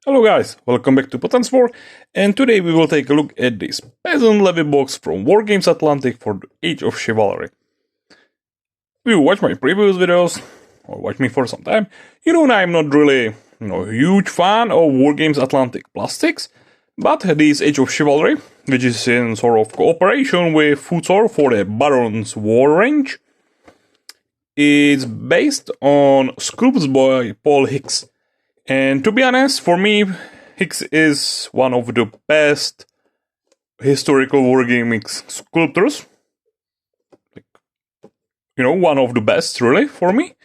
Hello guys, welcome back to Peasant War, and today we will take a look at this Peasant Levy box from Wargames Atlantic for the Age of Chivalry. If you watch my previous videos, or watch me for some time, you know I'm not really a huge fan of Wargames Atlantic plastics, but this Age of Chivalry, which is in sort of cooperation with Futsor for the Baron's War range, is based on sculpts by Paul Hicks. And to be honest, for me, Hicks is one of the best historical wargaming sculptors. One of the best, really, for me.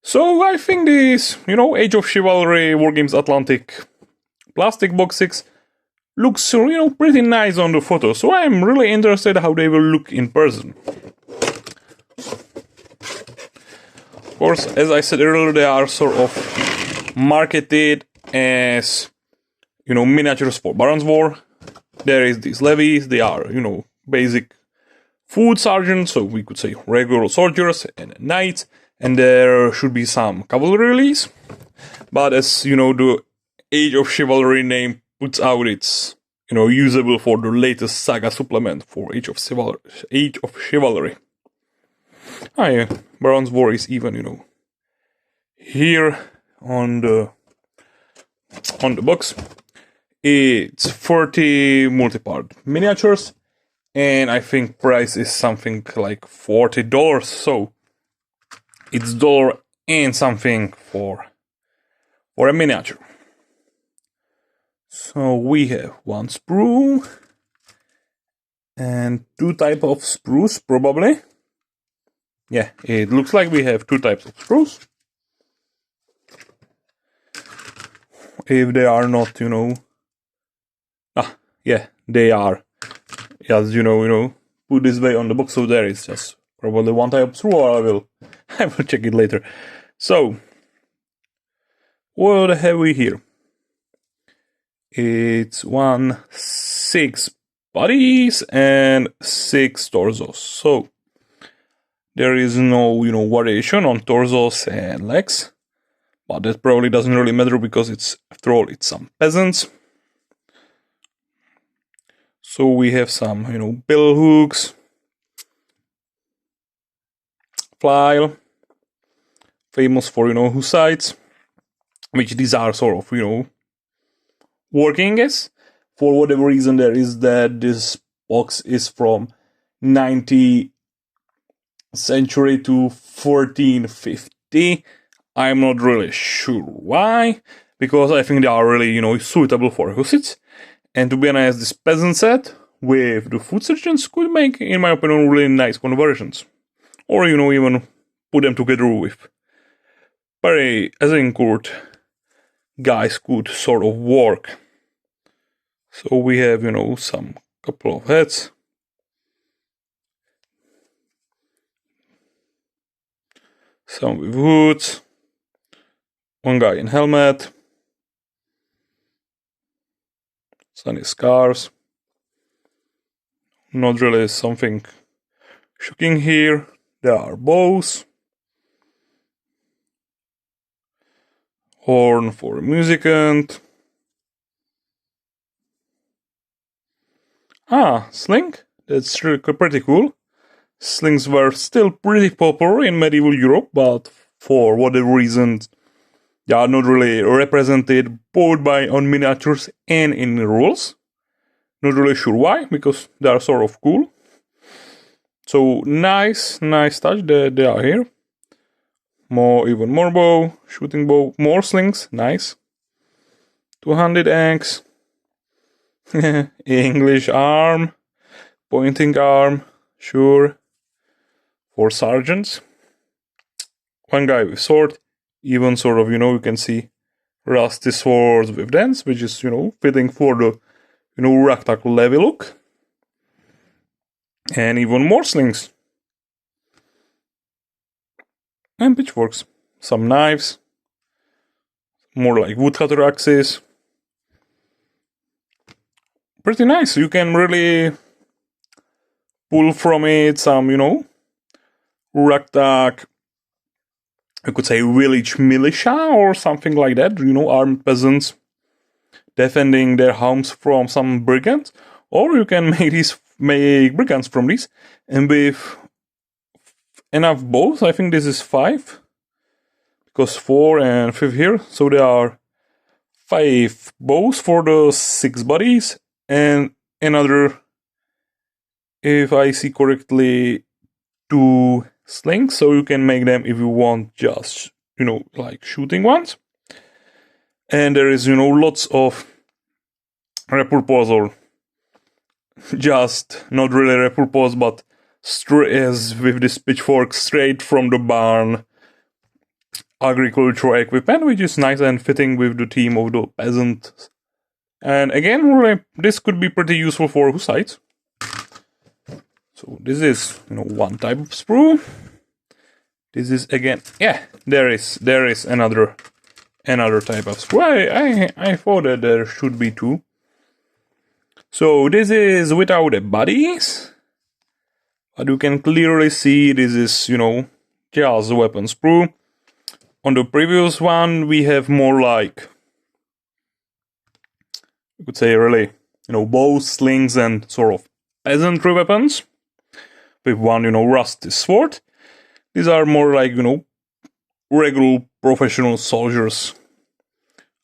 So I think this, Age of Chivalry Wargames Atlantic plastic box 6 looks, pretty nice on the photo. So I'm really interested how they will look in person. Of course, as I said earlier, they are sort of marketed as, miniatures for Baron's War. There is these levies, they are, basic foot sergeants, so we could say regular soldiers and knights, and there should be some cavalry release. But as, the Age of Chivalry name puts out, it's, usable for the latest Saga supplement for Age of Chivalry. Ah, yeah, Baron's War is even, here on the box. It's 30 multi-part miniatures, and I think price is something like $40, so it's dollar and something for a miniature. So we have one sprue and two types of sprues, probably. Yeah, it looks like we have two types of sprues. If they are not, yeah, they are. Just, put this way on the box, so there is just probably one type of sprue, or I will check it later. So, what have we here? It's 6 bodies and 6 torsos. So, there is no, variation on torsos and legs. But that probably doesn't really matter because after all, it's some peasants. So we have some, bill hooks, flail, famous for, hussites, which these are sort of, working as. For whatever reason there is that this box is from 19th century to 1450. I'm not really sure why, because I think they are really, suitable for hussites. And to be honest, this peasant set with the foot sergeants could make, in my opinion, really nice conversions. Or, even put them together with very Azincourt guys could sort of work. So we have, some couple of heads. Some with hoods. One guy in helmet. Sunny scars. Not really something shocking here. There are bows. Horn for a musicant. Ah, sling. That's really pretty cool. Slings were still pretty popular in medieval Europe, but for whatever reason, they are not really represented both on miniatures and in rules. Not really sure why, because they are sort of cool. So nice touch that they are here. Even more bow, shooting bow, more slings, nice. Two-handed axe. English arm, pointing arm, sure. 4 sergeants. One guy with sword. Even sort of, you can see rusty swords with dents, which is, fitting for the, Raktak Levy look. And even more slings. And pitchforks. Some knives. More like woodcutter axes. Pretty nice. You can really pull from it some, Raktak, I could say village militia or something like that, armed peasants defending their homes from some brigands, or you can make brigands from these, and with enough bows, I think this is 5, because 4 and 5 here, so there are 5 bows for the 6 bodies, and another, if I see correctly, 2 slings, so you can make them if you want just, like shooting ones. And there is, lots of repurpose, or just not really repurpose, but as with this pitchfork straight from the barn agricultural equipment, which is nice and fitting with the theme of the peasants. And again, really, this could be pretty useful for hussites. So this is, one type of sprue. This is again, there is another type of sprue. I thought that there should be 2. So this is without the bodies, but you can clearly see this is, just weapon sprue. On the previous one, we have more like, you could say really, bows, slings, and sort of peasantry weapons. With one, rusty sword. These are more like, regular professional soldiers'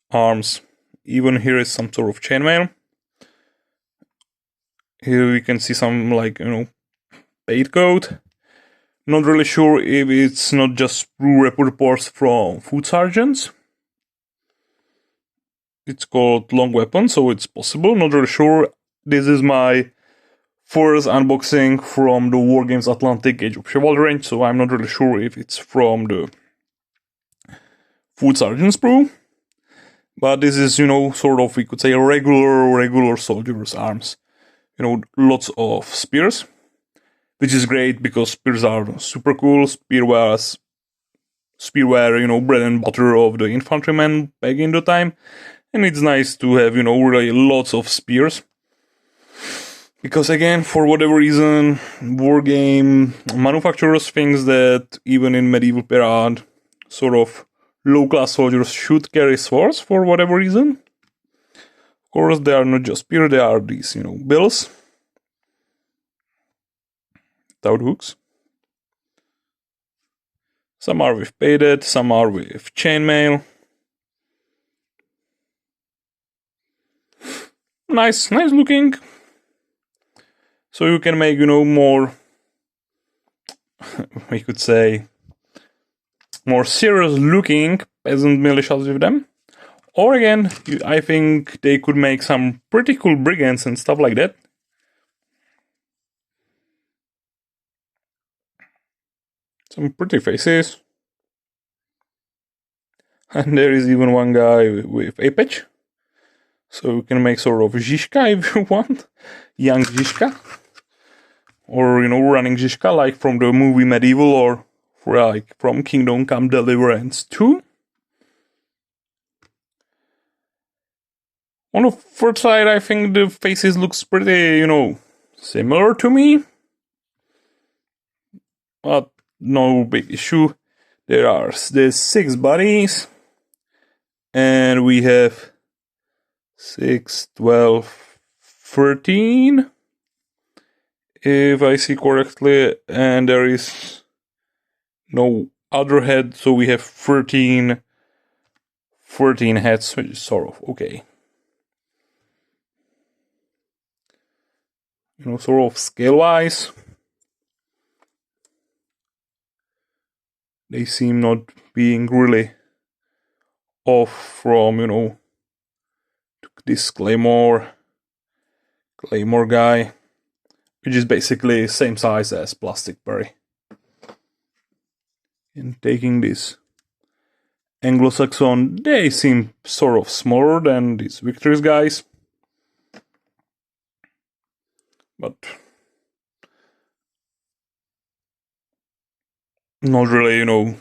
arms. Even here is some sort of chainmail. Here we can see some, like, paid coat. Not really sure if it's not just sprue reports from food sergeants. It's called long weapon, so it's possible. Not really sure. This is my first unboxing from the Wargames Atlantic Age of Chivalry range, so I'm not really sure if it's from the food sergeant sprue. But this is, sort of, we could say, regular soldiers' arms. Lots of spears, which is great because spears are super cool. Spear were, bread and butter of the infantrymen back in the time. And it's nice to have, really lots of spears. Because again, for whatever reason, wargame manufacturers think that even in medieval period, sort of low-class soldiers should carry swords for whatever reason. Of course, they are not just spears, they are these, bills. Without hooks. Some are with painted, some are with chainmail. Nice looking. So you can make, more, we could say, more serious looking peasant militias with them. Or again, I think they could make some pretty cool brigands and stuff like that. Some pretty faces. And there is even one guy with a patch. So you can make sort of Zizka if you want. Young Zizka. Or, running Zizka like from the movie Medieval, or like from Kingdom Come Deliverance 2. On the first side, I think the faces looks pretty, similar to me. But no big issue. There's 6 bodies. And we have 6, 12, 13. If I see correctly. And there is no other head. So we have 13 heads, which is sort of okay. Sort of scale-wise, they seem not being really off from, this Claymore guy, which is basically same size as Plastic Berry. And taking this Anglo-Saxon, they seem sort of smaller than these Victories guys. But not really,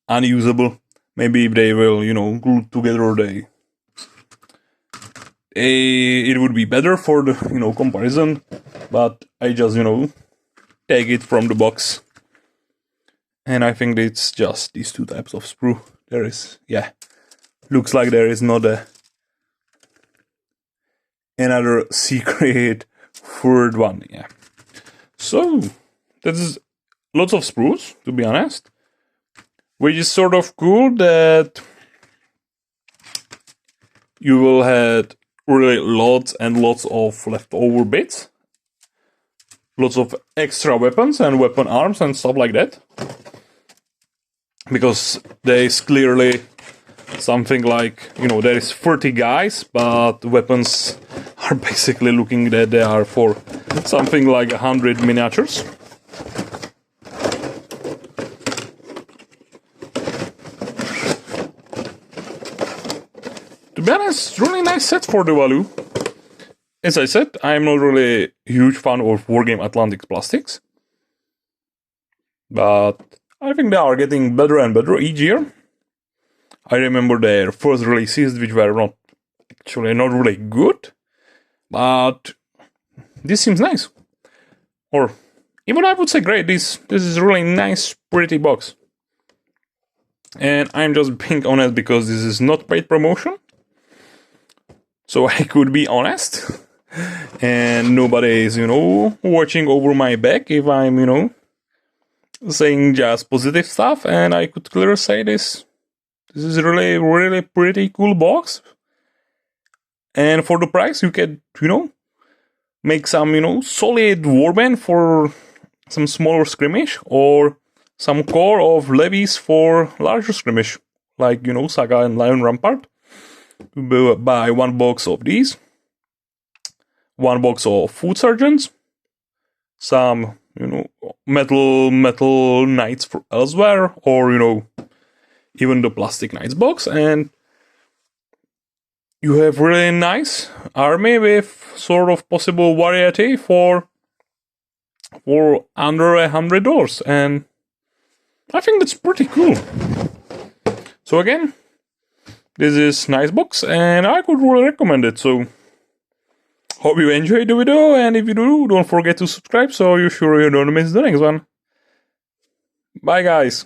unusable. Maybe if they will, glue together, it would be better for the, comparison. But I just, take it from the box. And I think it's just these 2 types of sprue. There is, looks like there is not a another secret third one. Yeah. So that's lots of spruce, to be honest, which is sort of cool that you will have really lots and lots of leftover bits, lots of extra weapons and weapon arms and stuff like that, because there is clearly something like, there is 30 guys, but weapons are basically looking that they are for something like 100 miniatures. To be honest, really nice set for the value. As I said, I'm not really a huge fan of Wargames Atlantic plastics, but I think they are getting better and better each year. I remember their first releases, which were not really good, but this seems nice. Or even I would say great. This is a really nice, pretty box. And I'm just being honest because this is not paid promotion. So I could be honest. And nobody is, watching over my back if I'm, saying just positive stuff. And I could clearly say this. This is really, really pretty cool box. And for the price, you can, make some, solid warband for some smaller skirmish, or some core of levies for larger skirmish, like, Saga and Lion Rampart. Buy one box of these, one box of food sergeants, some, metal knights for elsewhere, or, even the plastic knights box, and you have really nice army with sort of possible variety for under $100, and I think that's pretty cool. So again, this is nice box, and I could really recommend it. So hope you enjoyed the video, and if you do, don't forget to subscribe so you don't miss the next one. Bye guys.